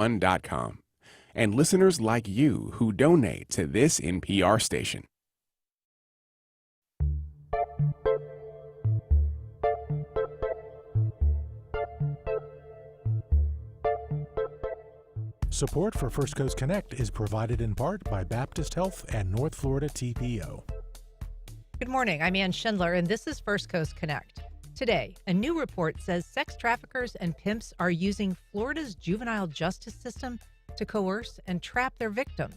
un.com, and listeners like you who donate to this NPR station. Support for First Coast Connect is provided in part by Baptist Health and North Florida TPO. Good morning. I'm Ann Schindler, and this is First Coast Connect. Today, a new report says sex traffickers and pimps are using Florida's juvenile justice system to coerce and trap their victims.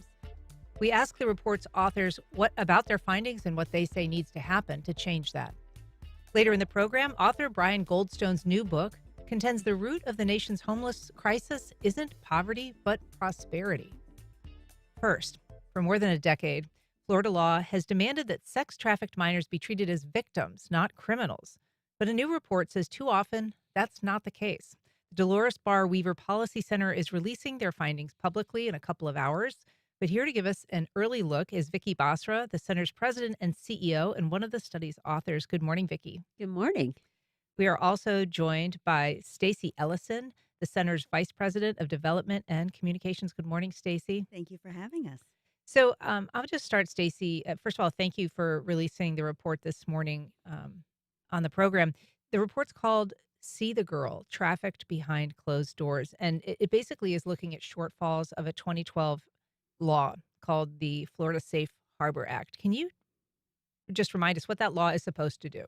We ask the report's authors what about their findings and what they say needs to happen to change that. Later in the program, author Brian Goldstone's new book contends the root of the nation's homeless crisis isn't poverty, but prosperity. First, for more than a decade, Florida law has demanded that sex-trafficked minors be treated as victims, not criminals. But a new report says too often that's not the case. The Delores Barr Weaver Policy Center is releasing their findings publicly in a couple of hours. But here to give us an early look is Vicky Basra, the center's president and CEO and one of the study's authors. Good morning, Vicky. Good morning. We are also joined by Stacy Ellison, the center's vice president of development and communications. Good morning, Stacy. Thank you for having us. So I'll just start, Stacy. First of all, thank you for releasing the report this morning on the program. The report's called See the Girl, Trafficked Behind Closed Doors. And it basically is looking at shortfalls of a 2012 law called the Florida Safe Harbor Act. Can you just remind us what that law is supposed to do?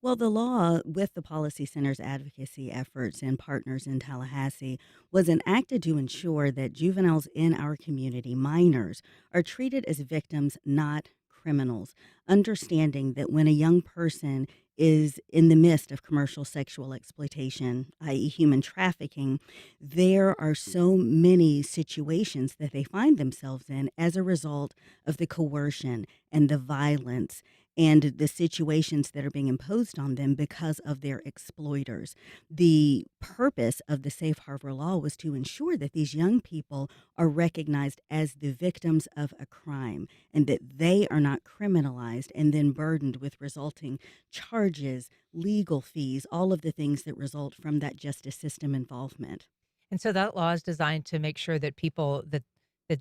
Well, the law, with the Policy Center's advocacy efforts and partners in Tallahassee, was enacted to ensure that juveniles in our community, minors, are treated as victims, not criminals, understanding that when a young person is in the midst of commercial sexual exploitation, i.e. human trafficking, there are so many situations that they find themselves in as a result of the coercion and the violence and the situations that are being imposed on them because of their exploiters. The purpose of the Safe Harbor law was to ensure that these young people are recognized as the victims of a crime and that they are not criminalized and then burdened with resulting charges, legal fees, all of the things that result from that justice system involvement. And so that law is designed to make sure that people that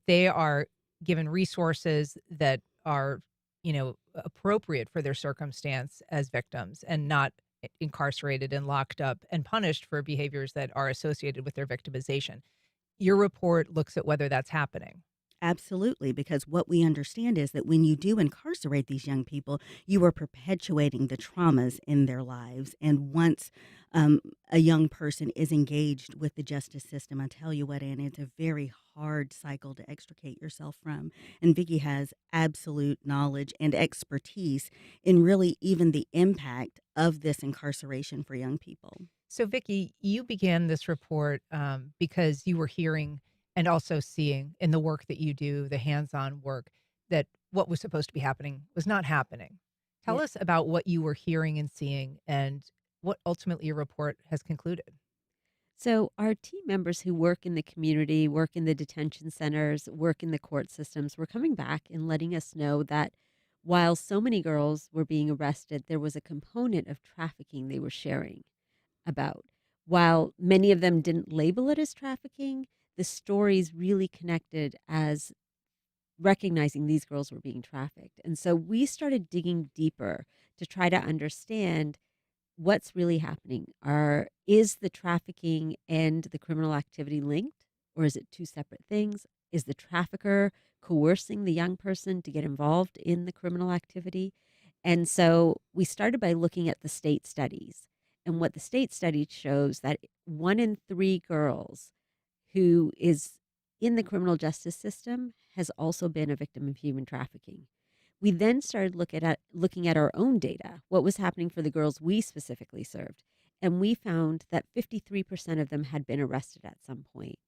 they are given resources that are appropriate for their circumstance as victims and not incarcerated and locked up and punished for behaviors that are associated with their victimization. Your report looks at whether that's happening. Absolutely, because what we understand is that when you do incarcerate these young people, you are perpetuating the traumas in their lives. And once a young person is engaged with the justice system, I tell you what, Anna, it's a very hard cycle to extricate yourself from. And Vicky has absolute knowledge and expertise in really even the impact of this incarceration for young people. So, Vicky, you began this report because you were hearing and also seeing in the work that you do, the hands-on work, that what was supposed to be happening was not happening. Tell us about what you were hearing and seeing and what ultimately your report has concluded. So our team members who work in the community, work in the detention centers, work in the court systems, were coming back and letting us know that while so many girls were being arrested, there was a component of trafficking they were sharing about. While many of them didn't label it as trafficking, the stories really connected as recognizing these girls were being trafficked. And so we started digging deeper to try to understand what's really happening. Is the trafficking and the criminal activity linked, or is it two separate things? Is the trafficker coercing the young person to get involved in the criminal activity? And so we started by looking at the state studies. And what the state study shows that 1 in 3 girls who is in the criminal justice system has also been a victim of human trafficking. We then started looking at our own data, what was happening for the girls we specifically served. And we found that 53% of them had been arrested at some point.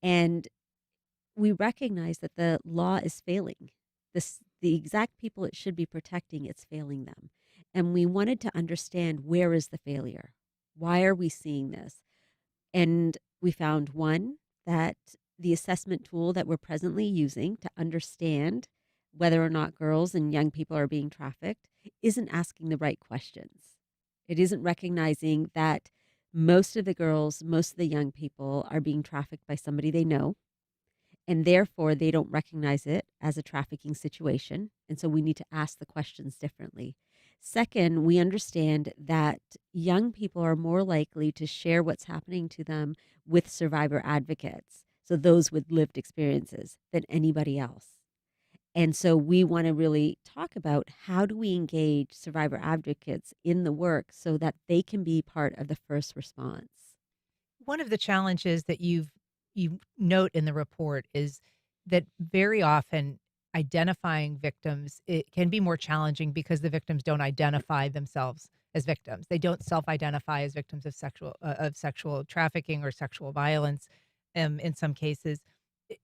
And we recognize that the law is failing. The exact people it should be protecting, it's failing them. And we wanted to understand, where is the failure? Why are we seeing this? And we found, one, that the assessment tool that we're presently using to understand whether or not girls and young people are being trafficked isn't asking the right questions. It isn't recognizing that Most of the girls, most of the young people are being trafficked by somebody they know, and therefore they don't recognize it as a trafficking situation. And so we need to ask the questions differently. Second, we understand that young people are more likely to share what's happening to them with survivor advocates, so those with lived experiences, than anybody else. And so we want to really talk about how do we engage survivor advocates in the work so that they can be part of the first response. One of the challenges that you note in the report is that very often identifying victims, it can be more challenging because the victims don't identify themselves as victims. They don't self-identify as victims of sexual trafficking or sexual violence. In some cases,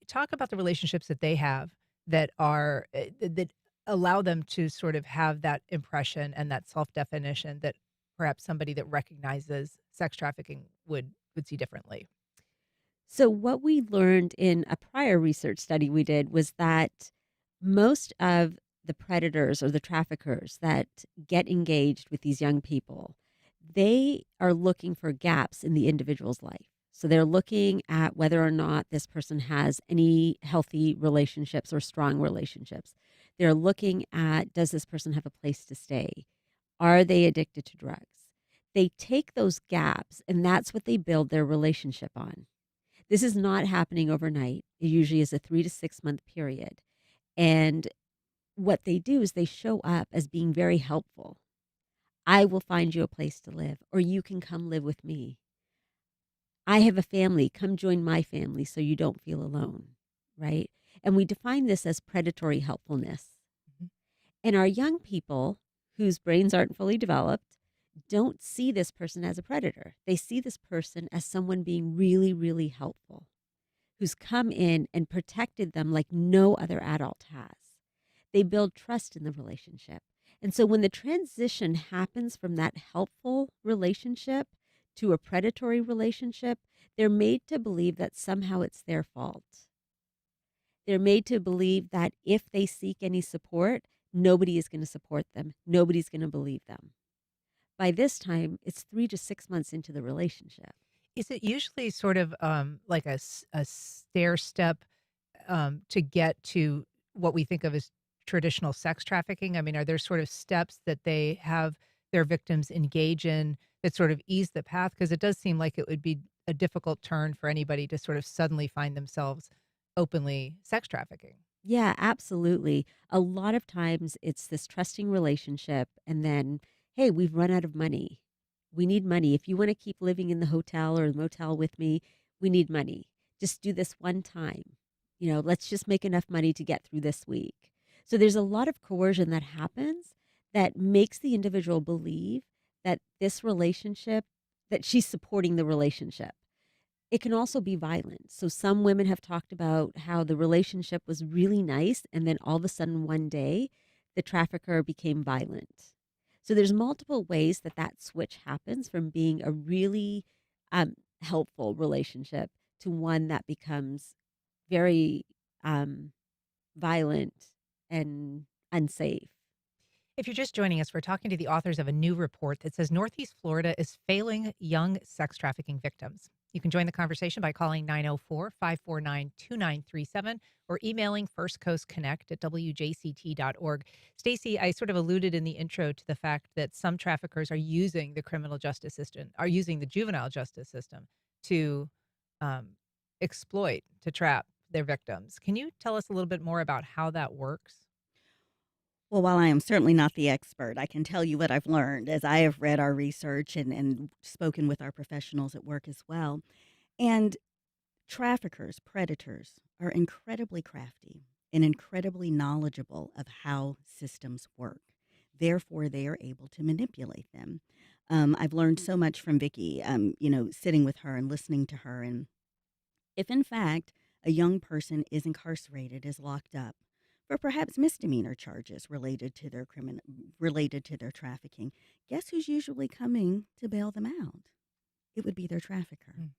talk about the relationships that they have that are that allow them to sort of have that impression and that self-definition that perhaps somebody that recognizes sex trafficking would see differently. So, what we learned in a prior research study we did was that most of the predators or the traffickers that get engaged with these young people, they are looking for gaps in the individual's life. So, they're looking at whether or not this person has any healthy relationships or strong relationships. They're looking at, does this person have a place to stay? Are they addicted to drugs? They take those gaps, and that's what they build their relationship on. This is not happening overnight. It usually is a 3 to 6 month period. And what they do is they show up as being very helpful. I will find you a place to live, or you can come live with me. I have a family. Come join my family so you don't feel alone, right? And we define this as predatory helpfulness. Mhm. And our young people whose brains aren't fully developed don't see this person as a predator. They see this person as someone being really, really helpful, who's come in and protected them like no other adult has. They build trust in the relationship. And so when the transition happens from that helpful relationship to a predatory relationship, they're made to believe that somehow it's their fault. They're made to believe that if they seek any support, nobody is going to support them. Nobody's going to believe them. By this time, it's 3 to 6 months into the relationship. Is it usually sort of like a stair step to get to what we think of as traditional sex trafficking? I mean, are there sort of steps that they have their victims engage in that sort of ease the path? Because it does seem like it would be a difficult turn for anybody to sort of suddenly find themselves openly sex trafficking. Yeah, absolutely. A lot of times it's this trusting relationship, and then, hey, we've run out of money. We need money. If you want to keep living in the hotel or the motel with me, we need money. Just do this one time. Let's just make enough money to get through this week. So there's a lot of coercion that happens that makes the individual believe that this relationship, that she's supporting the relationship. It can also be violent. So some women have talked about how the relationship was really nice, and then all of a sudden one day, the trafficker became violent. So there's multiple ways that that switch happens from being a really helpful relationship to one that becomes very violent and unsafe. If you're just joining us, we're talking to the authors of a new report that says Northeast Florida is failing young sex trafficking victims. You can join the conversation by calling 904-549-2937 or emailing firstcoastconnect@wjct.org. Stacy, I sort of alluded in the intro to the fact that some traffickers are using the criminal justice system, are using the juvenile justice system to um, exploit, to trap their victims. Can you tell us a little bit more about how that works? Well, while I am certainly not the expert, I can tell you what I've learned as I have read our research and spoken with our professionals at work as well. And traffickers, predators, are incredibly crafty and incredibly knowledgeable of how systems work. Therefore, they are able to manipulate them. I've learned so much from Vicky, sitting with her and listening to her. And if, in fact, a young person is incarcerated, is locked up for perhaps misdemeanor charges related to their trafficking, guess who's usually coming to bail them out? It would be their trafficker. Mm.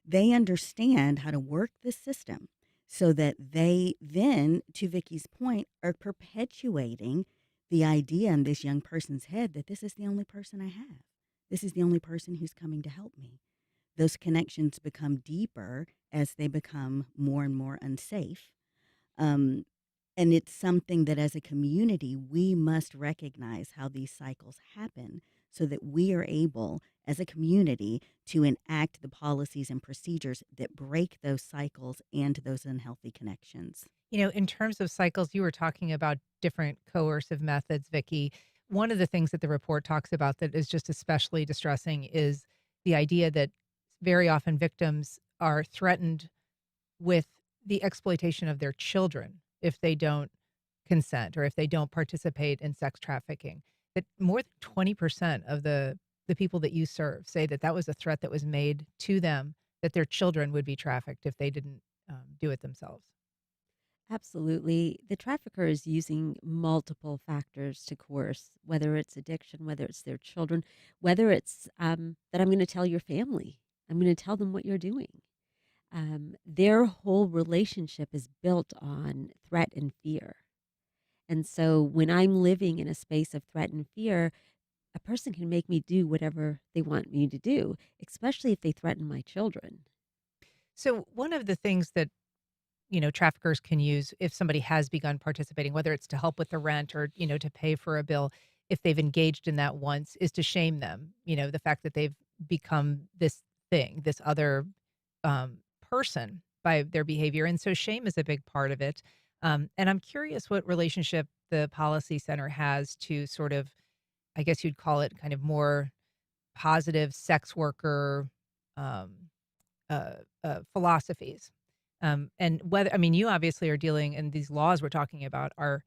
They understand how to work the system so that they then, to Vicky's point, are perpetuating the idea in this young person's head that this is the only person I have. this is the only person who's coming to help me. Those connections become deeper as they become more and more unsafe. Um, and it's something that as a community, we must recognize how these cycles happen so that we are able, as a community, to enact the policies and procedures that break those cycles and those unhealthy connections. In terms of cycles, you were talking about different coercive methods, Vicky. One of the things that the report talks about that is just especially distressing is the idea that very often victims are threatened with the exploitation of their children if they don't consent or if they don't participate in sex trafficking. That more than 20% of the people that you serve say that that was a threat that was made to them, that their children would be trafficked if they didn't do it themselves. Absolutely. The trafficker is using multiple factors to coerce, whether it's addiction, whether it's their children, whether it's that I'm going to tell your family, I'm going to tell them what you're doing. Their whole relationship is built on threat and fear. And so when I'm living in a space of threat and fear, a person can make me do whatever they want me to do, especially if they threaten my children. So one of the things that traffickers can use if somebody has begun participating, whether it's to help with the rent or, to pay for a bill, if they've engaged in that once, is to shame them. The fact that they've become this thing, this other person by their behavior. And so shame is a big part of it. And I'm curious what relationship the policy center has to sort of, I guess you'd call it kind of more positive sex worker um, philosophies. And whether, I mean, you obviously are dealing, and these laws we're talking about are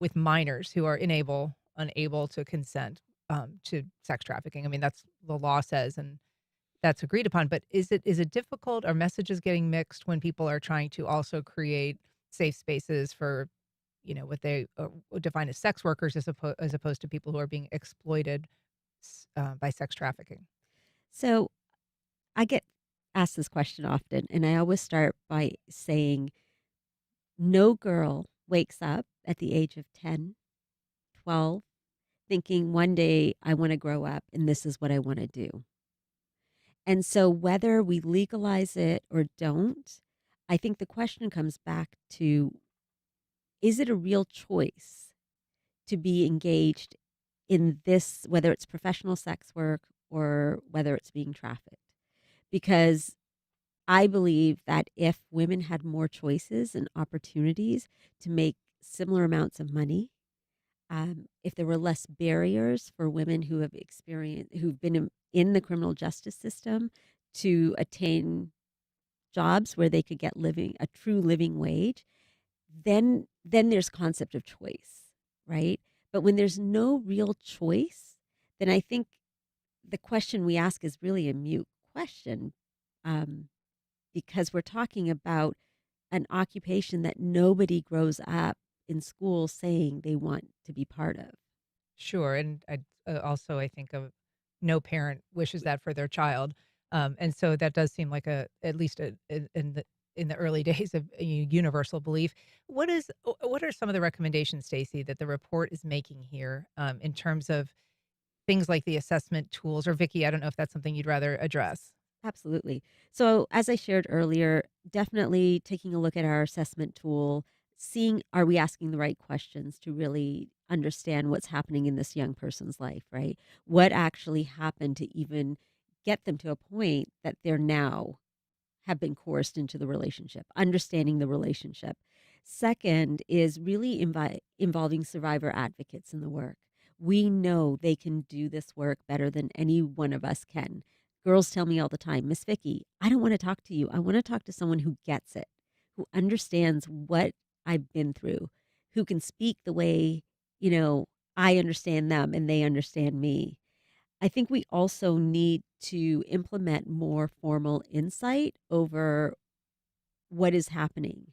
with minors who are unable to consent to sex trafficking. I mean, that's the law says, and that's agreed upon. But is it difficult? Are messages getting mixed when people are trying to also create safe spaces for, what they define as sex workers as opposed to people who are being exploited by sex trafficking? So I get asked this question often, and I always start by saying no girl wakes up at the age of 10, 12, thinking one day I want to grow up and this is what I want to do. And so whether we legalize it or don't, I think the question comes back to, is it a real choice to be engaged in this, whether it's professional sex work or whether it's being trafficked? Because I believe that if women had more choices and opportunities to make similar amounts of money, if there were less barriers for women who've been in the criminal justice system to attain jobs where they could get a true living wage, then there's concept of choice, right? But when there's no real choice, then I think the question we ask is really a mute question, because we're talking about an occupation that nobody grows up in school saying they want to be part of. Sure, and also I think of no parent wishes that for their child, and so that does seem like at least in the early days of a universal belief. What are some of the recommendations, Stacy, that the report is making here in terms of things like the assessment tools? Or Vicky, I don't know if that's something you'd rather address. Absolutely. So, as I shared earlier, definitely taking a look at our assessment tool, seeing are we asking the right questions to really understand what's happening in this young person's life, right? What actually happened to even get them to a point that they're now have been coerced into the relationship, understanding the relationship. Second is really involving survivor advocates in the work. We know they can do this work better than any one of us can. Girls tell me all the time, Miss Vicky, I don't want to talk to you. I want to talk to someone who gets it, who understands what I've been through, who can speak the way, I understand them and they understand me. I think we also need to implement more formal insight over what is happening.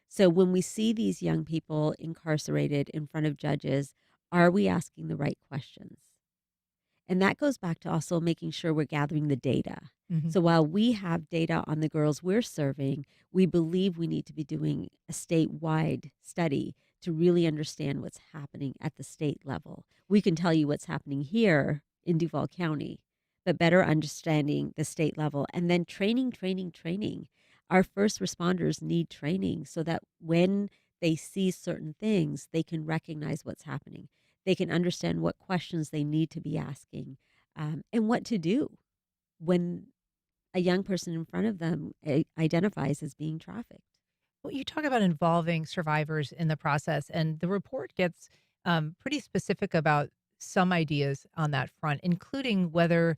So when we see these young people incarcerated in front of judges, are we asking the right questions? And that goes back to also making sure we're gathering the data. Hmm. So while we have data on the girls we're serving, we believe we need to be doing a statewide study to really understand what's happening at the state level. We can tell you what's happening here in Duval County, but better understanding the state level, and then training, training, training. Our first responders need training so that when they see certain things, they can recognize what's happening. They can understand what questions they need to be asking, and what to do when a young person in front of them identifies as being trafficked. Well, you talk about involving survivors in the process, and the report gets pretty specific about some ideas on that front, including whether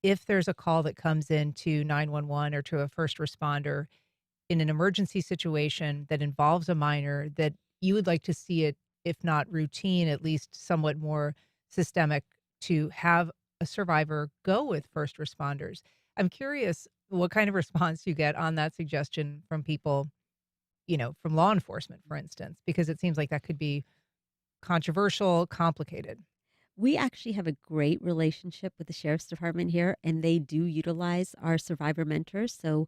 if there's a call that comes in to 911 or to a first responder in an emergency situation that involves a minor, that you would like to see it, if not routine, at least somewhat more systemic, to have a survivor go with first responders. I'm curious what kind of response you get on that suggestion from people, from law enforcement, for instance, because it seems like that could be controversial, complicated. We actually have a great relationship with the sheriff's department here, and they do utilize our survivor mentors. So,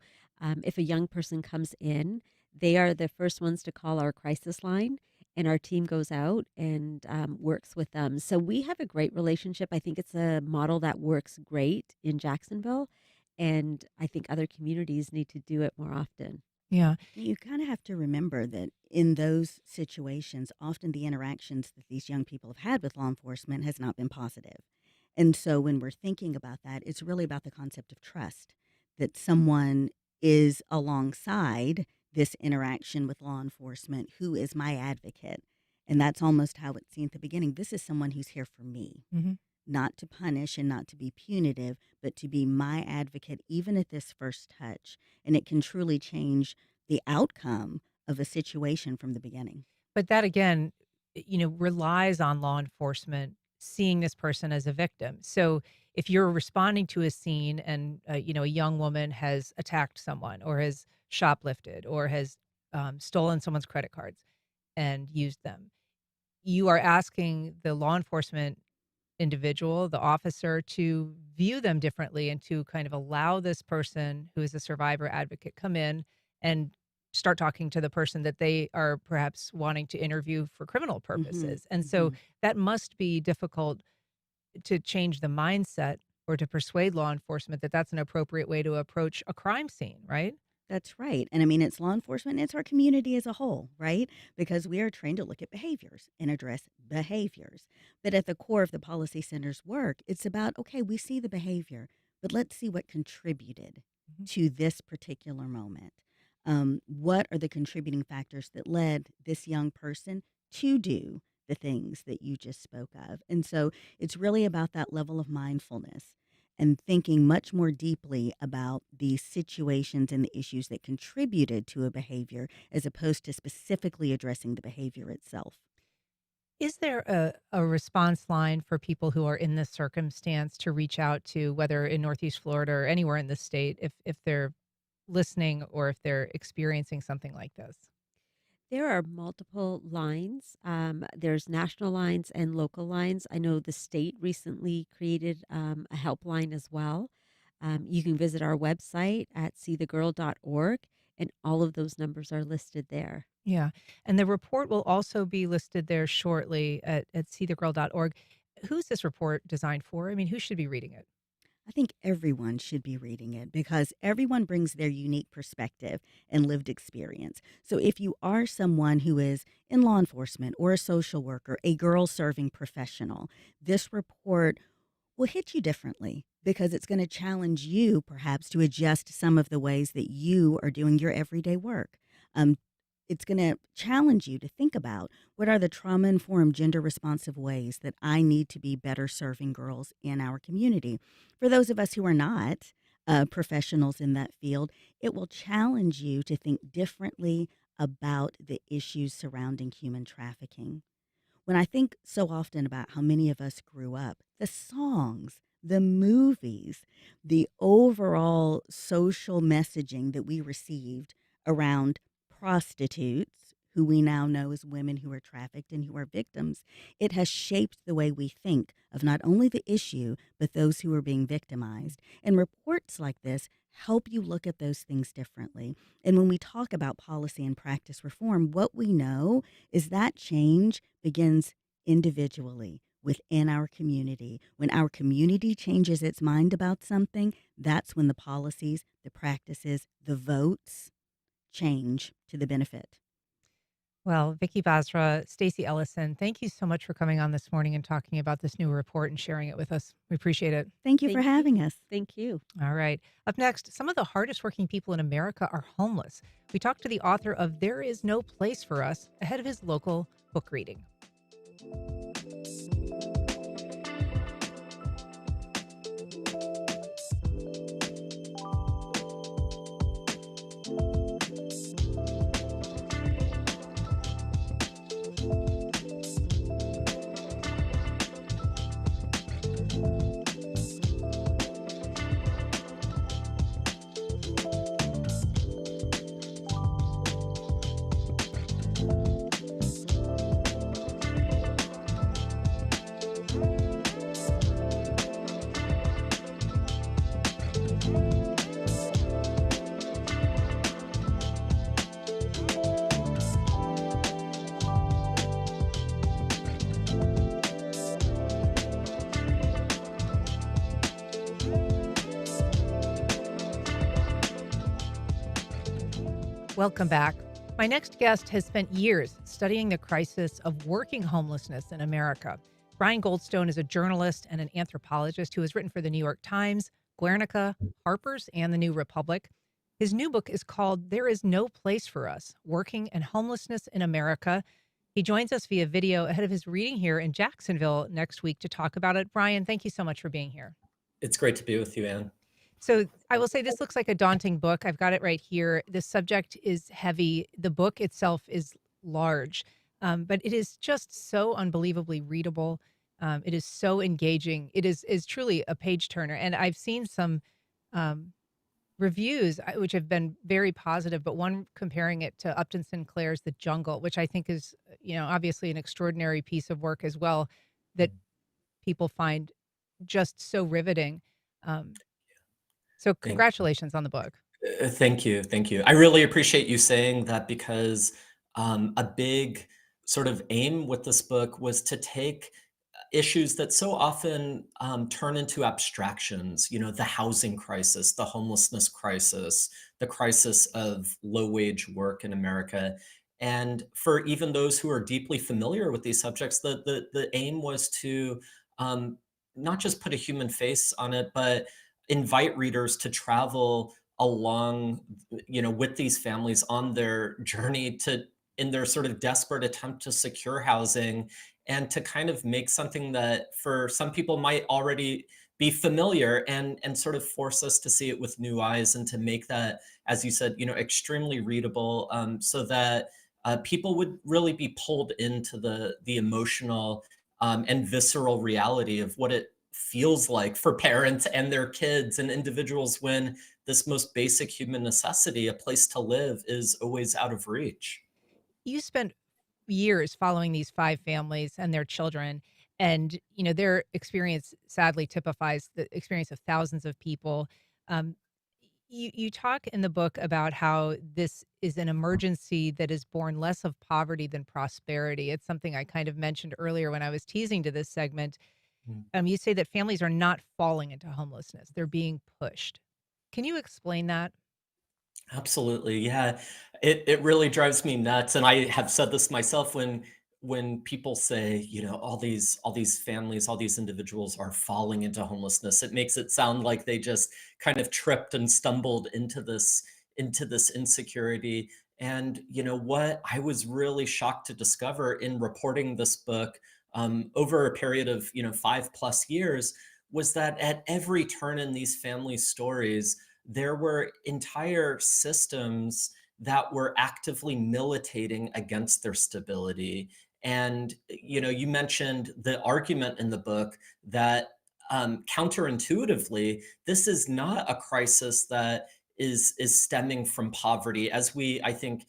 if a young person comes in, they are the first ones to call our crisis line, and our team goes out and works with them. So, we have a great relationship. I think it's a model that works great in Jacksonville, and I think other communities need to do it more often. Yeah. You kind of have to remember that in those situations, often the interactions that these young people have had with law enforcement has not been positive. And so when we're thinking about that, it's really about the concept of trust, that someone is alongside this interaction with law enforcement who is my advocate. And that's almost how it's seen at the beginning. This is someone who's here for me, Hmm. not to punish and not to be punitive, but to be my advocate, even at this first touch. And it can truly change the outcome of a situation from the beginning. But that again, relies on law enforcement seeing this person as a victim. So if you're responding to a scene and a young woman has attacked someone or has shoplifted or has stolen someone's credit cards and used them, you are asking the law enforcement individual, the officer, to view them differently and to kind of allow this person who is a survivor advocate come in and start talking to the person that they are perhaps wanting to interview for criminal Hmm. purposes. And so Hmm. that must be difficult to change the mindset or to persuade law enforcement that that's an appropriate way to approach a crime scene, right? That's right. And I mean, it's law enforcement, and it's our community as a whole, right? Because we are trained to look at behaviors and address behaviors. But at the core of the Policy Center's work, it's about okay, we see the behavior, but let's see what contributed Mhm. to this particular moment. What are the contributing factors that led this young person to do the things that you just spoke of? And so it's really about that level of mindfulness and thinking much more deeply about the situations and the issues that contributed to a behavior as opposed to specifically addressing the behavior itself. Is there a response line for people who are in this circumstance to reach out to, whether in Northeast Florida or anywhere in the state, if they're listening or if they're experiencing something like this? There are multiple lines. There's national lines and local lines. I know the state recently created a helpline as well. You can visit our website at seethegirl.org, and all of those numbers are listed there. Yeah. And the report will also be listed there shortly at seethegirl.org. Who's this report designed for? I mean, who should be reading it? I think everyone should be reading it because everyone brings their unique perspective and lived experience. So if you are someone who is in law enforcement or a social worker, a girl serving professional, this report will hit you differently because it's going to challenge you perhaps to adjust some of the ways that you are doing your everyday work. Um, it's going to challenge you to think about what are the trauma informed, gender responsive ways that I need to be better serving girls in our community. For those of us who are not professionals in that field, it will challenge you to think differently about the issues surrounding human trafficking. When I think so often about how many of us grew up, the songs, the movies, the overall social messaging that we received around prostitutes, who we now know as women who are trafficked and who are victims, it has shaped the way we think of not only the issue, but those who are being victimized. And reports like this help you look at those things differently. And when we talk about policy and practice reform, what we know is that change begins individually within our community. When our community changes its mind about something, that's when the policies, the practices, the votes change to the benefit. Well, Vicky, Basra, Stacy Ellison, thank you so much for coming on this morning and talking about this new report and sharing it with us. We appreciate it. Thank you for Thank you. having us. Thank you. All right. Up next, some of the hardest working people in America are homeless. We talked to the author of There Is No Place for Us ahead of his local book reading. Welcome back. My next guest has spent years studying the crisis of working homelessness in America. Brian Goldstone is a journalist and an anthropologist who has written for the New York Times, Guernica, Harper's, and the New Republic. His new book is called There Is No Place for Us, Working and Homelessness in America. He joins us via video ahead of his reading here in Jacksonville next week to talk about it. Brian, thank you so much for being here. It's great to be with you, Anne. So I will say this looks like a daunting book. I've got it right here. The subject is heavy. The book itself is large, but it is just so unbelievably readable. It is so engaging. It is truly a page turner. And I've seen some reviews which have been very positive, but one comparing it to Upton Sinclair's The Jungle, which I think is, obviously an extraordinary piece of work as well, that people find just so riveting. So congratulations on the book. Thank you. Thank you. I really appreciate you saying that because a big sort of aim with this book was to take issues that so often turn into abstractions, the housing crisis, the homelessness crisis, the crisis of low wage work in America. And for even those who are deeply familiar with these subjects, the aim was to not just put a human face on it, but invite readers to travel along, with these families on their journey in their sort of desperate attempt to secure housing, and to kind of make something that for some people might already be familiar, and sort of force us to see it with new eyes, and to make that, as you said, extremely readable, so that people would really be pulled into the emotional and visceral reality of what it feels like for parents and their kids and individuals when this most basic human necessity, a place to live, is always out of reach. You spent years following these 5 families and their children, and, their experience sadly typifies the experience of thousands of people. Um, you talk in the book about how this is an emergency that is born less of poverty than prosperity. It's something I kind of mentioned earlier when I was teasing to this segment. Mm. You say that families are not falling into homelessness, they're being pushed. Can you explain that? Absolutely. Yeah. It really drives me nuts. And I have said this myself when people say, all these families, all these individuals are falling into homelessness. It makes it sound like they just kind of tripped and stumbled into this insecurity. And what I was really shocked to discover in reporting this book over a period of 5+ years was that at every turn in these family stories, there were entire systems that were actively militating against their stability. And you mentioned the argument in the book that counterintuitively, this is not a crisis that is stemming from poverty, as we, I think,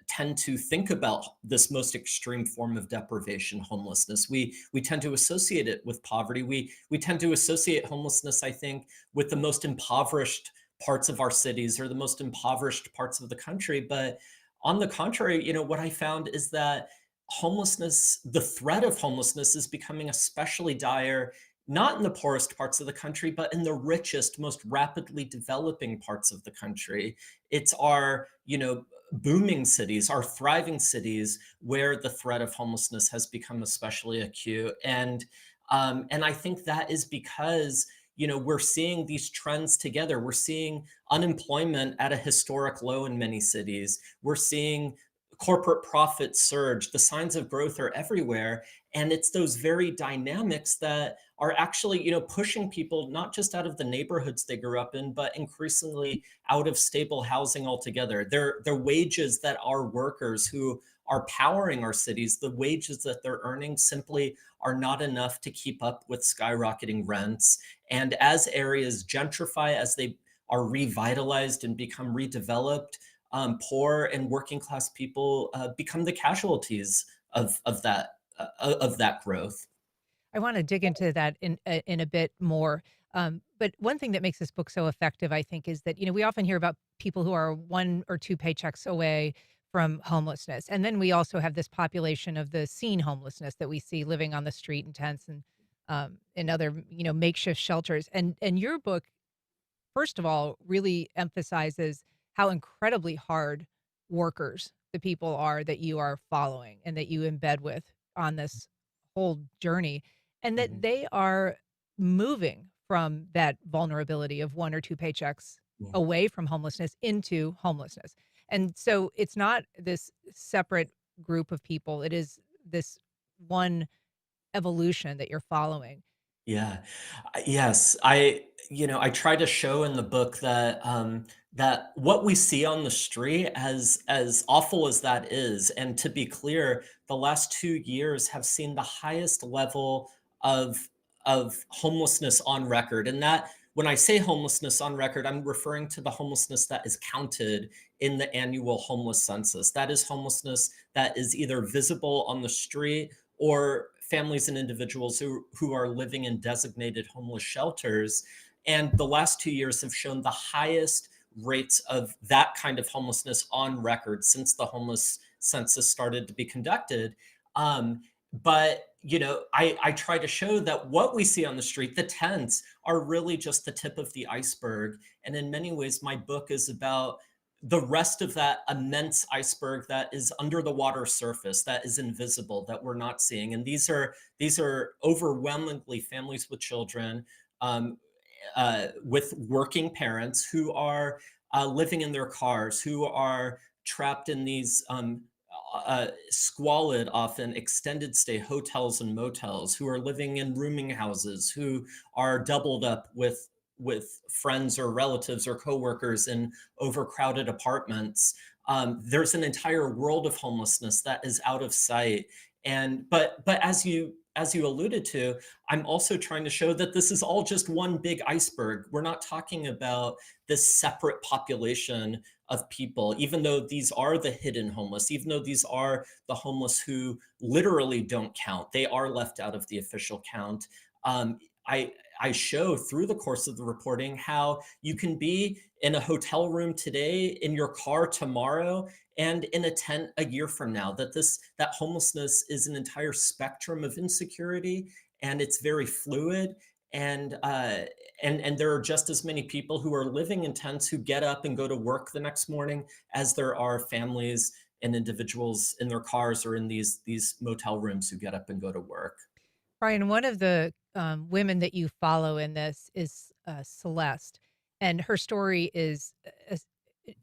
tend to think about this most extreme form of deprivation, homelessness. We tend to associate it with poverty. We tend to associate homelessness, I think, with the most impoverished parts of our cities or the most impoverished parts of the country. But on the contrary, what I found is that homelessness, the threat of homelessness is becoming especially dire, not in the poorest parts of the country, but in the richest, most rapidly developing parts of the country. It's our, booming cities, our thriving cities, where the threat of homelessness has become especially acute. And I think that is because we're seeing these trends together. We're seeing unemployment at a historic low in many cities. We're seeing corporate profits surge. The signs of growth are everywhere. And it's those very dynamics that are actually, pushing people not just out of the neighborhoods they grew up in, but increasingly out of stable housing altogether. They're wages that our workers who are powering our cities, the wages that they're earning simply are not enough to keep up with skyrocketing rents. And as areas gentrify, as they are revitalized and become redeveloped, poor and working class people become the casualties of that growth. I want to dig into that in a bit more. But one thing that makes this book so effective, I think, is that we often hear about people who are one or two paychecks away from homelessness, and then we also have this population of the seen homelessness that we see living on the street in tents and in other makeshift shelters. And your book, first of all, really emphasizes how incredibly hard workers the people are that you are following and that you embed with on this whole journey, and that Mhm. they are moving from that vulnerability of one or two paychecks Yeah. away from homelessness into homelessness. And so it's not this separate group of people, it is this one evolution that you're following. Yeah. Yes. I try to show in the book that that what we see on the street, as awful as that is, and to be clear, the last 2 years have seen the highest level of homelessness on record. And that, when I say homelessness on record, I'm referring to the homelessness that is counted in the annual homeless census. That is homelessness that is either visible on the street, or families and individuals who are living in designated homeless shelters. And the last 2 years have shown the highest rates of that kind of homelessness on record since the homeless census started to be conducted. But I try to show that what we see on the street, the tents, are really just the tip of the iceberg. And in many ways, my book is about the rest of that immense iceberg that is under the water surface, that is invisible, that we're not seeing. And these are overwhelmingly families with children, um, with working parents who are living in their cars, who are trapped in these squalid, often extended stay hotels and motels, who are living in rooming houses, who are doubled up with friends or relatives or coworkers in overcrowded apartments. There's an entire world of homelessness that is out of sight. And but as you alluded to, I'm also trying to show that this is all just one big iceberg. We're not talking about this separate population of people, even though these are the hidden homeless, even though these are the homeless who literally don't count. They are left out of the official count. Um, I I show through the course of the reporting how you can be in a hotel room today, in your car tomorrow, and in a tent a year from now. That homelessness is an entire spectrum of insecurity, and it's very fluid. And there are just as many people who are living in tents who get up and go to work the next morning as there are families and individuals in their cars or in these motel rooms who get up and go to work. Brian, one of the women that you follow in this is Celeste, and her story is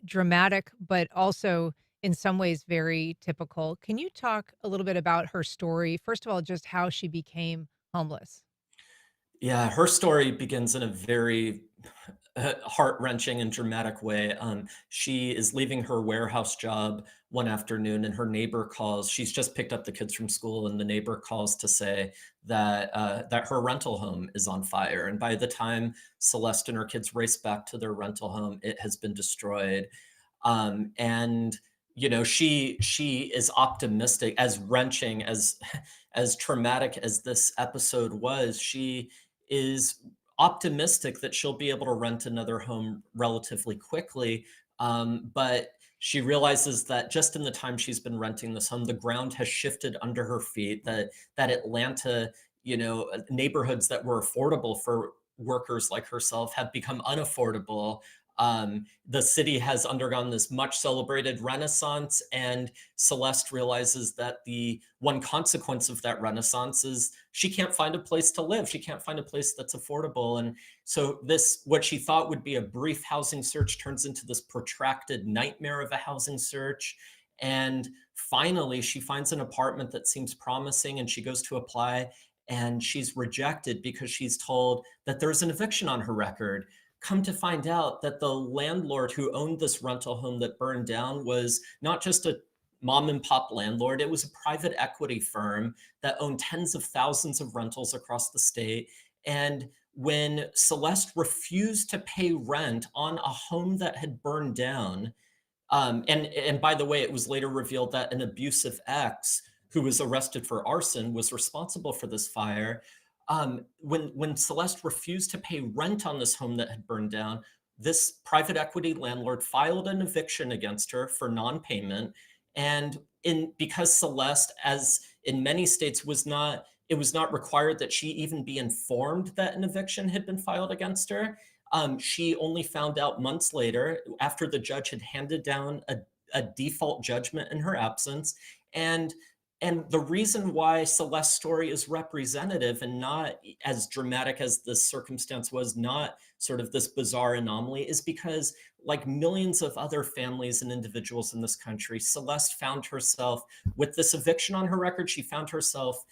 dramatic, but also in some ways very typical. Can you talk a little bit about her story? First of all, just how she became homeless. Yeah, her story begins in a very heart-wrenching and dramatic way. She is leaving her warehouse job one afternoon, and her neighbor calls. She's just picked up the kids from school, and the neighbor calls to say that her rental home is on fire. And by the time Celeste and her kids race back to their rental home, it has been destroyed. And she is optimistic, as wrenching as traumatic as this episode was. She is optimistic that she'll be able to rent another home relatively quickly. But she realizes that just in the time she's been renting this home, the ground has shifted under her feet, that Atlanta, neighborhoods that were affordable for workers like herself have become unaffordable. The city has undergone this much celebrated renaissance, and Celeste realizes that the one consequence of that renaissance is she can't find a place to live. She can't find a place that's affordable. And so this, what she thought would be a brief housing search, turns into this protracted nightmare of a housing search. And finally, she finds an apartment that seems promising, and she goes to apply, and she's rejected because she's told that there's an eviction on her record. Come to find out that the landlord who owned this rental home that burned down was not just a mom and pop landlord, it was a private equity firm that owned tens of thousands of rentals across the state. And when Celeste refused to pay rent on a home that had burned down, and by the way, it was later revealed that an abusive ex who was arrested for arson was responsible for this fire. When Celeste refused to pay rent on this home that had burned down, this private equity landlord filed an eviction against her for non-payment. And because Celeste, as in many states, it was not required that she even be informed that an eviction had been filed against her. She only found out months later, after the judge had handed down a default judgment in her absence. And the reason why Celeste's story is representative and not as dramatic as this circumstance was, not sort of this bizarre anomaly, is because, like millions of other families and individuals in this country, Celeste found herself with this eviction on her record. She found herself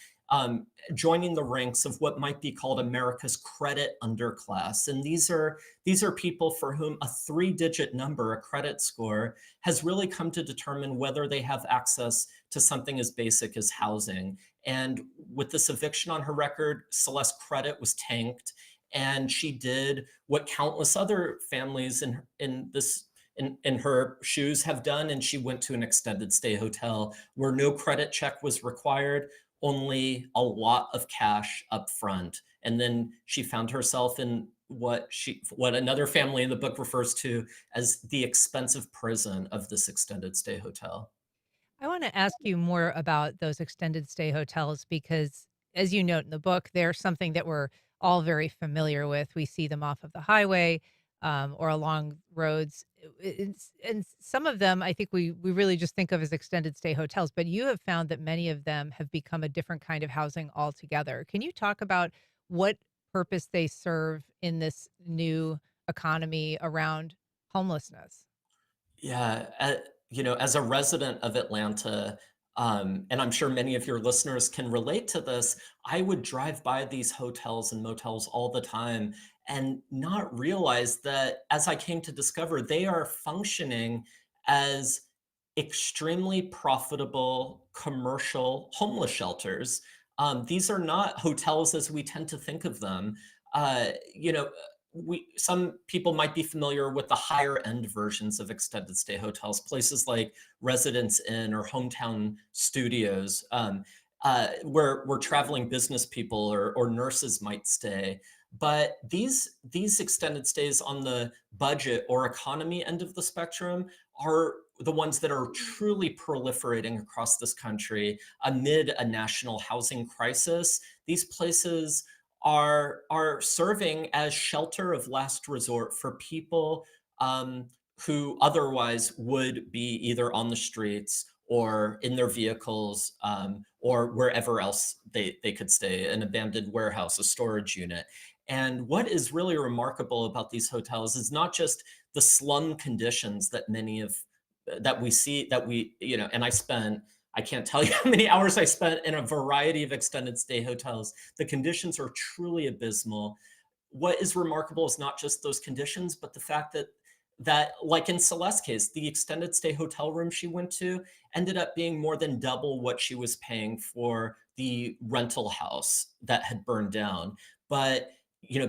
joining the ranks of what might be called America's credit underclass. And these are people for whom a 3-digit number, a credit score, has really come to determine whether they have access to something as basic as housing. And with this eviction on her record, Celeste's credit was tanked, and she did what countless other families in her shoes have done, and she went to an extended stay hotel where no credit check was required, only a lot of cash up front. And then she found herself in what another family in the book refers to as the expensive prison of this extended stay hotel. I want to ask you more about those extended stay hotels because, as you note in the book, they're something that we're all very familiar with. We see them off of the highway or along roads. And some of them, I think we really just think of as extended stay hotels, but you have found that many of them have become a different kind of housing altogether. Can you talk about what purpose they serve in this new economy around homelessness? Yeah, as a resident of Atlanta, and I'm sure many of your listeners can relate to this, I would drive by these hotels and motels all the time and not realize that, as I came to discover, they are functioning as extremely profitable commercial homeless shelters. These are not hotels as we tend to think of them. Uh, you know, some people might be familiar with the higher end versions of extended stay hotels, places like Residence Inn or Hometown Studios, where traveling business people or nurses might stay. But these extended stays on the budget or economy end of the spectrum are the ones that are truly proliferating across this country amid a national housing crisis. These places are serving as shelter of last resort for people who otherwise would be either on the streets or in their vehicles, or wherever else they could stay, an abandoned warehouse, a storage unit. And what is really remarkable about these hotels is not just the slum conditions that we see, and I can't tell you how many hours I spent in a variety of extended stay hotels. The conditions are truly abysmal. What is remarkable is not just those conditions, but the fact that like in Celeste's case, the extended stay hotel room she went to ended up being more than double what she was paying for the rental house that had burned down. But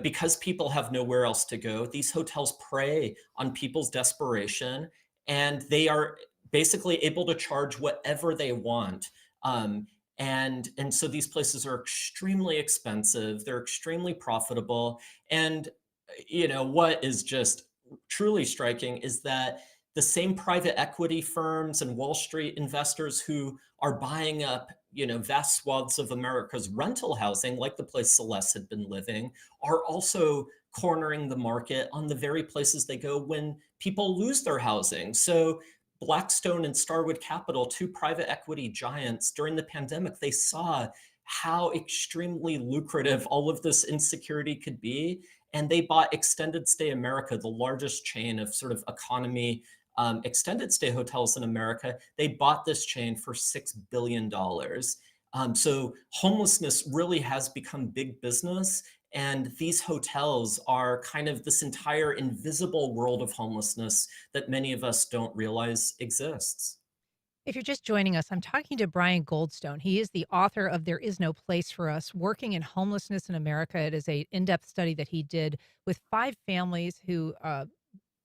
because people have nowhere else to go, these hotels prey on people's desperation, and they are basically able to charge whatever they want. And so these places are extremely expensive. They're extremely profitable. And what is just truly striking is that the same private equity firms and Wall Street investors who are buying up, vast swaths of America's rental housing, like the place Celeste had been living, are also cornering the market on the very places they go when people lose their housing. So Blackstone and Starwood Capital, two private equity giants, during the pandemic, they saw how extremely lucrative all of this insecurity could be. And they bought Extended Stay America, the largest chain of sort of economy extended stay hotels in America. They bought this chain for $6 billion. So homelessness really has become big business. And these hotels are kind of this entire invisible world of homelessness that many of us don't realize exists. If you're just joining us, I'm talking to Brian Goldstone. He is the author of There Is No Place for Us, Working in Homelessness in America. It is a in-depth study that he did with 5 families who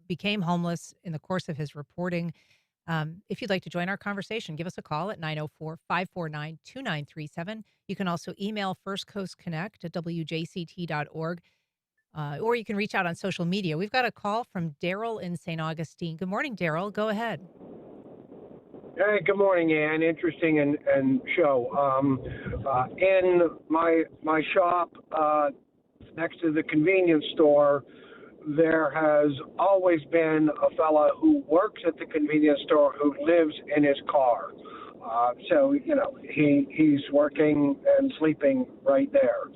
became homeless in the course of his reporting. If you'd like to join our conversation, give us a call at 904-549-2937. You can also email First Coast Connect at WJCT.org, or you can reach out on social media. We've got a call from Daryl in St. Augustine. Good morning, Daryl. Go ahead. Hey, good morning, Ann. Interesting and show. In my shop next to the convenience store, there has always been a fella who works at the convenience store who lives in his car. So he's working and sleeping right there.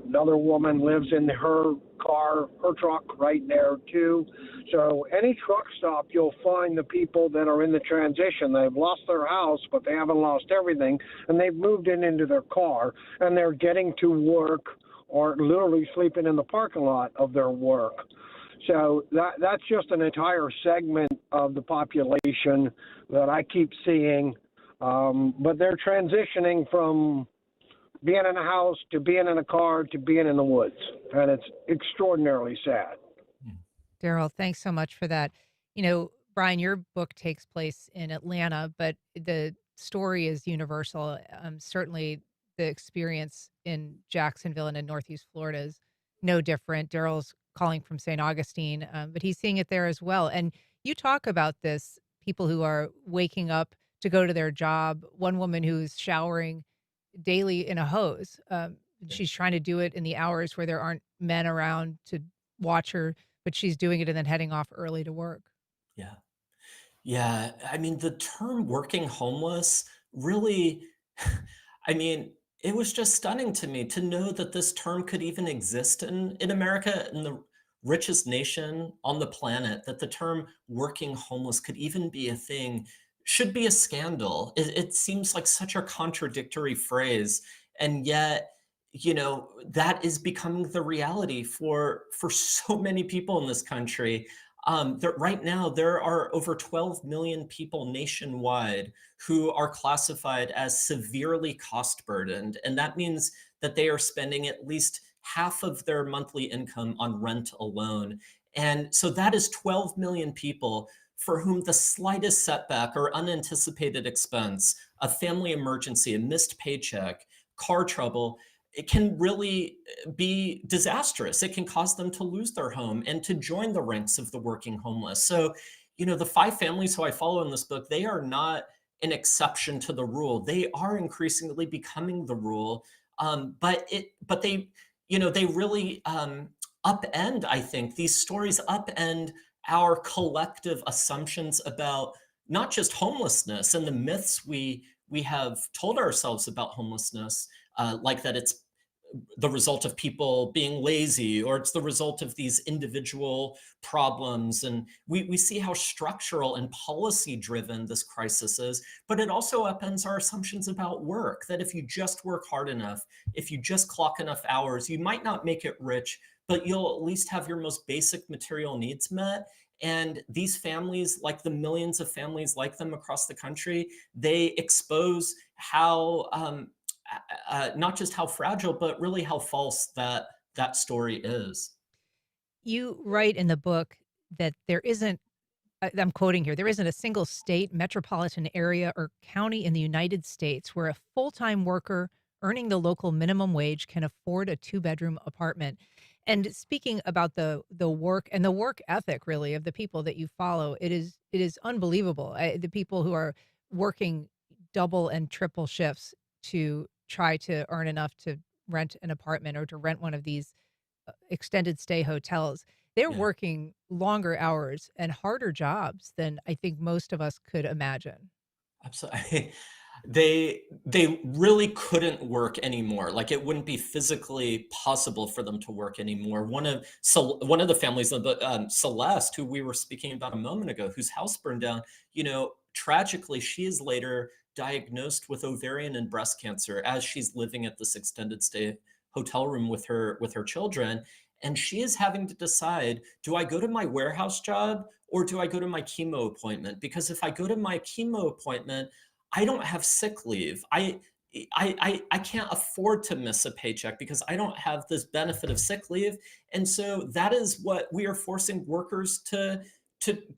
Another woman lives in her car, her truck right there too. So any truck stop, you'll find the people that are in the transition. They've lost their house, but they haven't lost everything, and they've moved into their car, and they're getting to work or literally sleeping in the parking lot of their work. So that's just an entire segment of the population that I keep seeing. But they're transitioning from being in a house to being in a car to being in the woods. And it's extraordinarily sad. Daryl, thanks so much for that. Brian, your book takes place in Atlanta, but the story is universal. Certainly the experience in Jacksonville and in Northeast Florida is no different. Daryl's calling from St. Augustine, but he's seeing it there as well. And you talk about this, people who are waking up to go to their job. One woman who's showering daily in a hose. She's trying to do it in the hours where there aren't men around to watch her, but she's doing it and then heading off early to work. Yeah. Yeah. I mean, the term working homeless really, I mean, it was just stunning to me to know that this term could even exist in America, in the richest nation on the planet, that the term working homeless could even be a thing, should be a scandal. It seems like such a contradictory phrase. And yet, that is becoming the reality for so many people in this country. Right now, there are over 12 million people nationwide who are classified as severely cost burdened. And that means that they are spending at least half of their monthly income on rent alone. And so that is 12 million people for whom the slightest setback or unanticipated expense, a family emergency, a missed paycheck, car trouble, it can really be disastrous. It can cause them to lose their home and to join the ranks of the working homeless. So, the 5 families who I follow in this book, they are not an exception to the rule. They are increasingly becoming the rule. But they, they really upend, I think, these stories upend our collective assumptions about not just homelessness and the myths we have told ourselves about homelessness, like that it's the result of people being lazy, or it's the result of these individual problems. And we see how structural and policy driven this crisis is, but it also upends our assumptions about work, that if you just work hard enough, if you just clock enough hours, you might not make it rich, but you'll at least have your most basic material needs met. And these families, like the millions of families like them across the country, they expose how not just how fragile, but really how false that story is. You write in the book that there isn't, I'm quoting here, there isn't a single state, metropolitan area, or county in the United States where a full-time worker earning the local minimum wage can afford a 2-bedroom apartment. And speaking about the work and the work ethic, really, of the people that you follow, it is unbelievable. The people who are working double and triple shifts to try to earn enough to rent an apartment or to rent one of these extended stay hotels. They're Yeah. working longer hours and harder jobs than I think most of us could imagine. Absolutely. They really couldn't work anymore. Like it wouldn't be physically possible for them to work anymore. One of the families of the Celeste, who we were speaking about a moment ago, whose house burned down, tragically, she is later diagnosed with ovarian and breast cancer as she's living at this extended stay hotel room with her children. And she is having to decide, do I go to my warehouse job or do I go to my chemo appointment? Because if I go to my chemo appointment, I don't have sick leave. I can't afford to miss a paycheck because I don't have this benefit of sick leave. And so that is what we are forcing workers to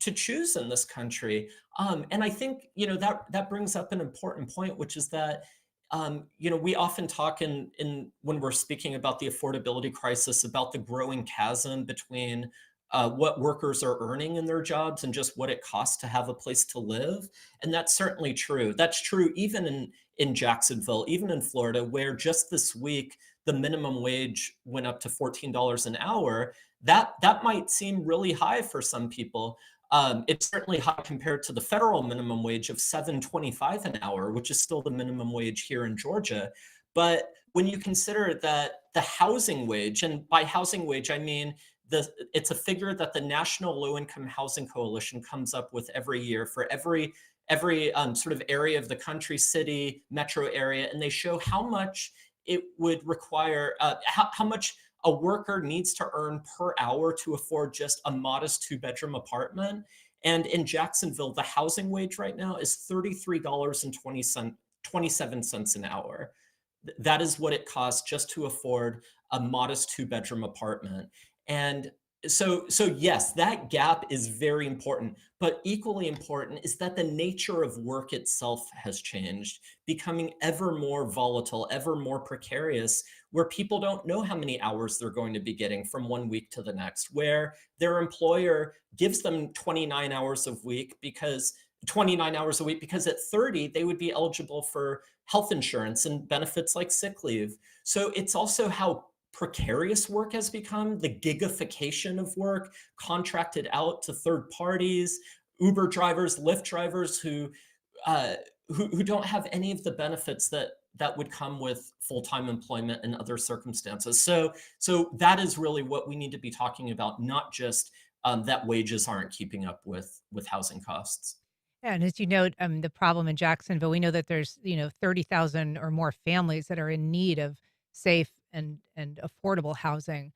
choose in this country. And I think that brings up an important point, which is that we often talk in when we're speaking about the affordability crisis about the growing chasm between what workers are earning in their jobs and just what it costs to have a place to live. And that's certainly true. That's true even in Jacksonville, even in Florida, where just this week the minimum wage went up to $14 an hour. That might seem really high for some people. It's certainly high compared to the federal minimum wage of $7.25 an hour, which is still the minimum wage here in Georgia. But when you consider that the housing wage, and by housing wage I mean it's a figure that the National Low Income Housing Coalition comes up with every year for every sort of area of the country, city, metro area, and they show how much it would require, how much a worker needs to earn per hour to afford just a modest 2-bedroom apartment. And in Jacksonville, the housing wage right now is $33.27 an hour. That is what it costs just to afford a modest 2-bedroom apartment. And so yes, that gap is very important, but equally important is that the nature of work itself has changed, becoming ever more volatile, ever more precarious, where people don't know how many hours they're going to be getting from one week to the next, where their employer gives them 29 hours a week because 29 hours a week because at 30 they would be eligible for health insurance and benefits like sick leave. So it's also how precarious work has become, the gigification of work, contracted out to third parties, Uber drivers, Lyft drivers who don't have any of the benefits that would come with full-time employment and other circumstances. So that is really what we need to be talking about, not just that wages aren't keeping up with housing costs. Yeah, and as you note, the problem in Jacksonville, we know that there's 30,000 or more families that are in need of safe and affordable housing,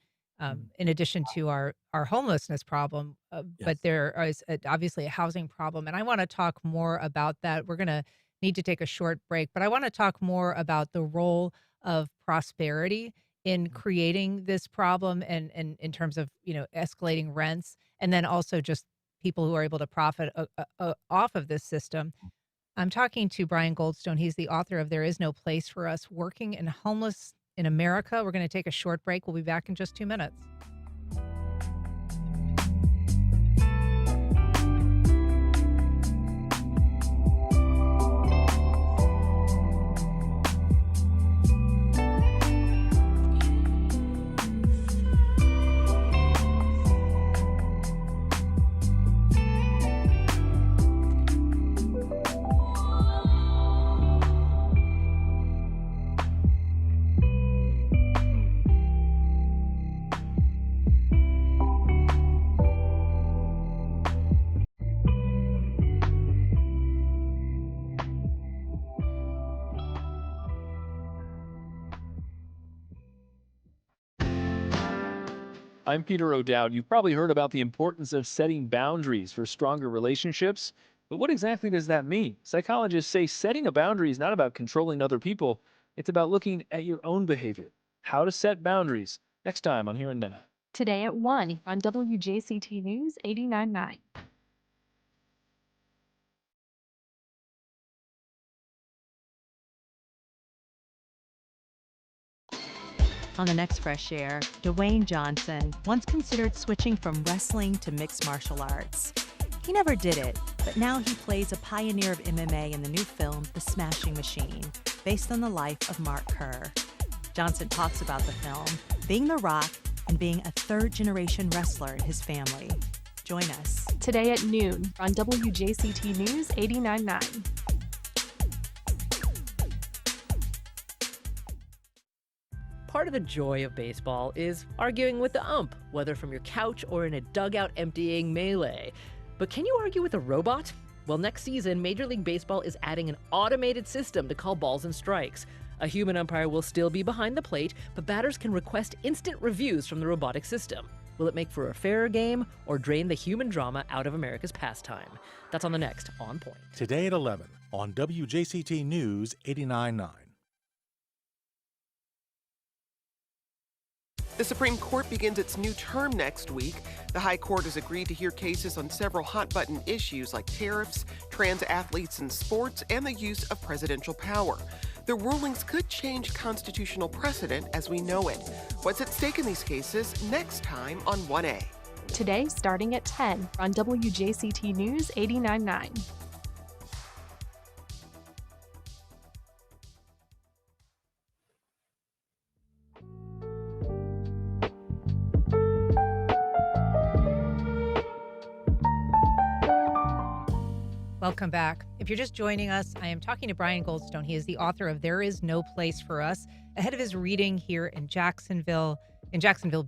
in addition to our homelessness problem. But Yes. there is obviously a housing problem, and I want to talk more about that. We're going to need to take a short break, but I want to talk more about the role of prosperity in creating this problem, and in terms of escalating rents, and then also just people who are able to profit off of this system. I'm talking to Brian Goldstone. He's the author of There Is No Place for Us Working and Homeless in America. We're going to take a short break. We'll be back in just 2 minutes. I'm Peter O'Dowd. You've probably heard about the importance of setting boundaries for stronger relationships. But what exactly does that mean? Psychologists say setting a boundary is not about controlling other people, it's about looking at your own behavior. How to set boundaries. Next time on Here and Now. Today at 1 on WJCT News 89.9. On the next Fresh Air, Dwayne Johnson once considered switching from wrestling to mixed martial arts. He never did it, but now he plays a pioneer of MMA in the new film, The Smashing Machine, based on the life of Mark Kerr. Johnson talks about the film, being The Rock, and being a third-generation wrestler in his family. Join us. Today at noon on WJCT News 89.9. Part of the joy of baseball is arguing with the ump, whether from your couch or in a dugout emptying melee. But can you argue with a robot? Well, next season, Major League Baseball is adding an automated system to call balls and strikes. A human umpire will still be behind the plate, but batters can request instant reviews from the robotic system. Will it make for a fairer game or drain the human drama out of America's pastime? That's on the next On Point. Today at 11 on WJCT News 89.9. The Supreme Court begins its new term next week. The High Court has agreed to hear cases on several hot-button issues like tariffs, trans athletes in sports, and the use of presidential power. The rulings could change constitutional precedent as we know it. What's at stake in these cases next time on 1A. Today, starting at 10 on WJCT News 89.9. Welcome back. If you're just joining us, I am talking to Brian Goldstone. He is the author of There Is No Place for Us, ahead of his reading here in Jacksonville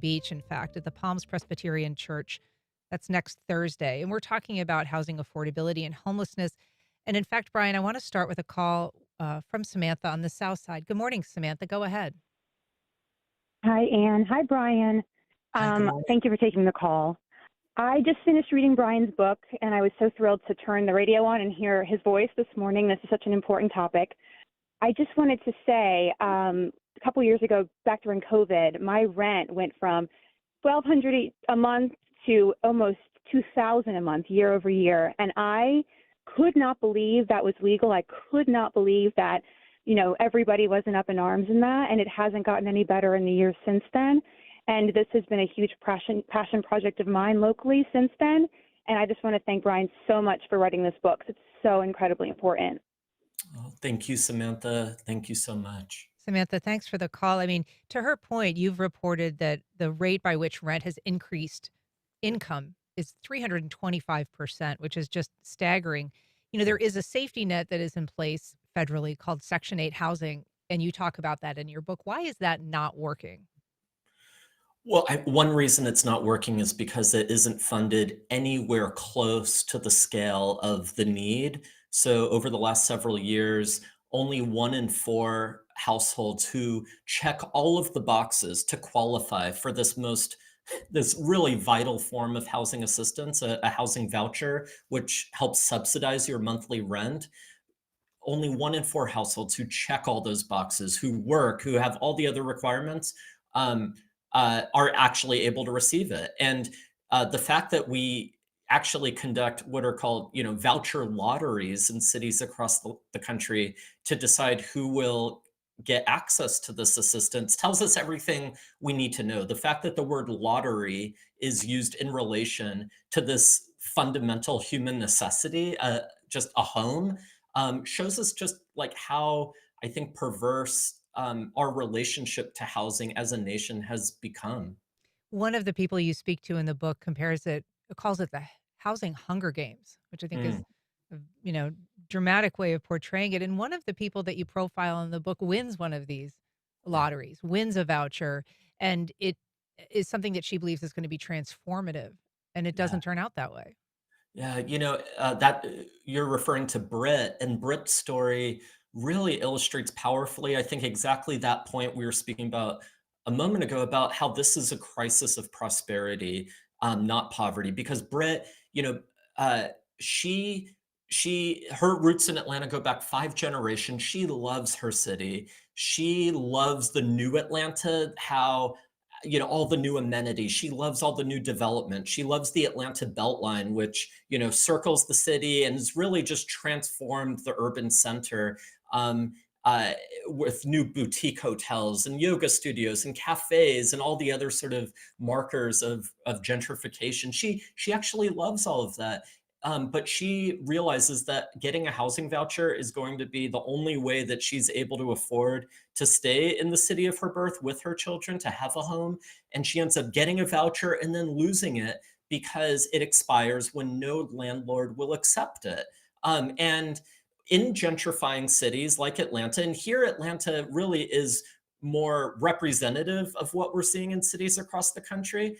Beach, in fact, at the Palms Presbyterian Church. That's next Thursday. And we're talking about housing affordability and homelessness. And in fact, Brian, I want to start with a call from Samantha on the South Side. Good morning, Samantha. Go ahead. Hi, Anne. Hi, Brian. Thank you for taking the call. I just finished reading Brian's book, and I was so thrilled to turn the radio on and hear his voice this morning. This is such an important topic. I just wanted to say, a couple years ago, back during COVID, my rent went from $1,200 a month to almost $2,000 a month, year over year, and I could not believe that was legal. I could not believe that, everybody wasn't up in arms in that, and it hasn't gotten any better in the years since then. And this has been a huge passion project of mine locally since then. And I just want to thank Brian so much for writing this book. It's so incredibly important. Oh, thank you, Samantha. Thank you so much. Samantha, thanks for the call. I mean, to her point, you've reported that the rate by which rent has increased income is 325%, which is just staggering. There is a safety net that is in place federally called Section 8 housing, and you talk about that in your book. Why is that not working? Well, one reason it's not working is because it isn't funded anywhere close to the scale of the need. So over the last several years, only 1 in 4 households who check all of the boxes to qualify for this really vital form of housing assistance, a housing voucher, which helps subsidize your monthly rent. Only 1 in 4 households who check all those boxes, who work, who have all the other requirements, are actually able to receive it. And the fact that we actually conduct what are called, voucher lotteries in cities across the country to decide who will get access to this assistance tells us everything we need to know. The fact that the word lottery is used in relation to this fundamental human necessity, just a home, shows us just like how, I think, perverse our relationship to housing as a nation has become. One of the people you speak to in the book calls it the housing Hunger Games, which I think is a dramatic way of portraying it. And one of the people that you profile in the book wins one of these lotteries, wins a voucher, and it is something that she believes is going to be transformative, and it doesn't turn out that way. Yeah, that you're referring to Britt, and Britt's story really illustrates powerfully, I think, exactly that point we were speaking about a moment ago about how this is a crisis of prosperity, not poverty. Because Britt, her roots in Atlanta go back 5 generations. She loves her city. She loves the new Atlanta, how all the new amenities. She loves all the new development. She loves the Atlanta Beltline, which, circles the city and has really just transformed the urban center. with new boutique hotels and yoga studios and cafes and all the other sort of markers of gentrification. She actually loves all of that. But she realizes that getting a housing voucher is going to be the only way that she's able to afford to stay in the city of her birth with her children, to have a home. And she ends up getting a voucher and then losing it because it expires when no landlord will accept it. And in gentrifying cities like Atlanta, and here Atlanta really is more representative of what we're seeing in cities across the country,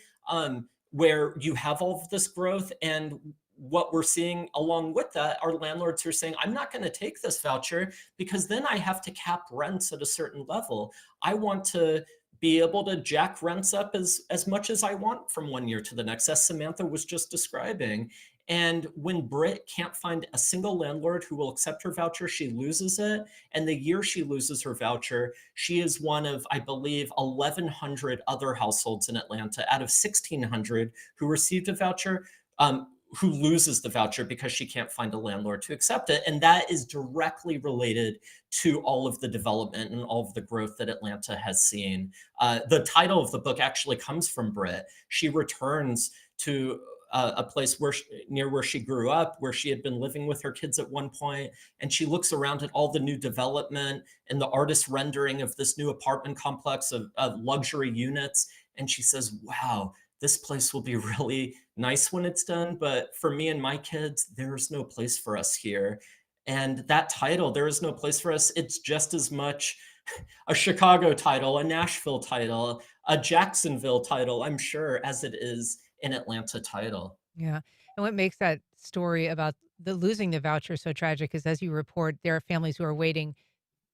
where you have all of this growth. And what we're seeing along with that are landlords who are saying, I'm not going to take this voucher because then I have to cap rents at a certain level. I want to be able to jack rents up as much as I want from one year to the next, as Samantha was just describing. And when Britt can't find a single landlord who will accept her voucher, she loses it. And the year she loses her voucher, she is one of, I believe, 1,100 other households in Atlanta out of 1,600 who received a voucher, who loses the voucher because she can't find a landlord to accept it. And that is directly related to all of the development and all of the growth that Atlanta has seen. The title of the book actually comes from Britt. She returns to a place near where she grew up, where she had been living with her kids at one point, and she looks around at all the new development and the artist rendering of this new apartment complex of luxury units, and she says, wow, this place will be really nice when it's done, but for me and my kids, there's no place for us here. And that title, There Is No Place for Us, it's just as much a Chicago title, a Nashville title, a Jacksonville title, I'm sure, as it is an Atlanta title. Yeah. And what makes that story about the losing the voucher so tragic is, as you report, there are families who are waiting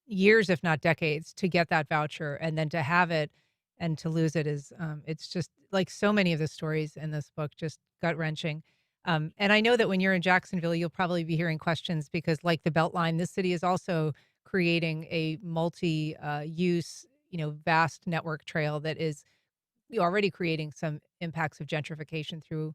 years, if not decades, to get that voucher, and then to have it and to lose it is, it's just like so many of the stories in this book, just gut wrenching. And I know that when you're in Jacksonville, you'll probably be hearing questions because, like the Beltline, this city is also creating a multi-use, vast network trail that is already creating some impacts of gentrification through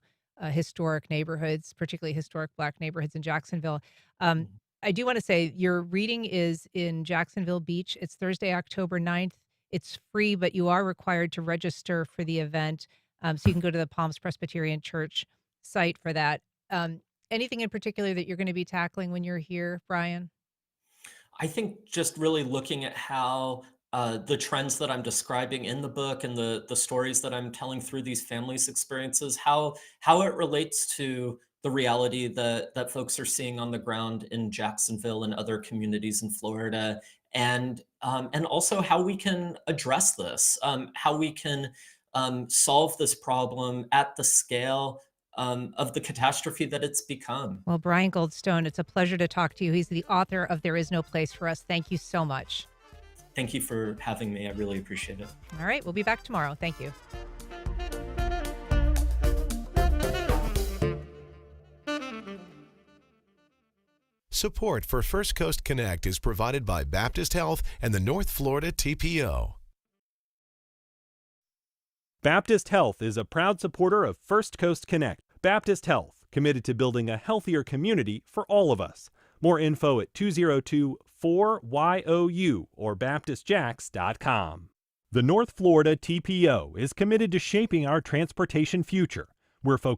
historic neighborhoods, particularly historic Black neighborhoods in Jacksonville. I do want to say your reading is in Jacksonville Beach. It's Thursday, October 9th. It's free, but you are required to register for the event. So you can go to the Palms Presbyterian Church site for that. Anything in particular that you're going to be tackling when you're here, Brian? I think just really looking at how the trends that I'm describing in the book and the stories that I'm telling through these families' experiences, how it relates to the reality that folks are seeing on the ground in Jacksonville and other communities in Florida, and also how we can address this, how we can solve this problem at the scale of the catastrophe that it's become. Well, Brian Goldstone, it's a pleasure to talk to you. He's the author of There Is No Place for Us. Thank you so much. Thank you for having me. I really appreciate it. All right, we'll be back tomorrow. Thank you. Support for First Coast Connect is provided by Baptist Health and the North Florida TPO. Baptist Health is a proud supporter of First Coast Connect. Baptist Health, committed to building a healthier community for all of us. More info at 202-4YOU or baptistjacks.com. The North Florida TPO is committed to shaping our transportation future. We're focused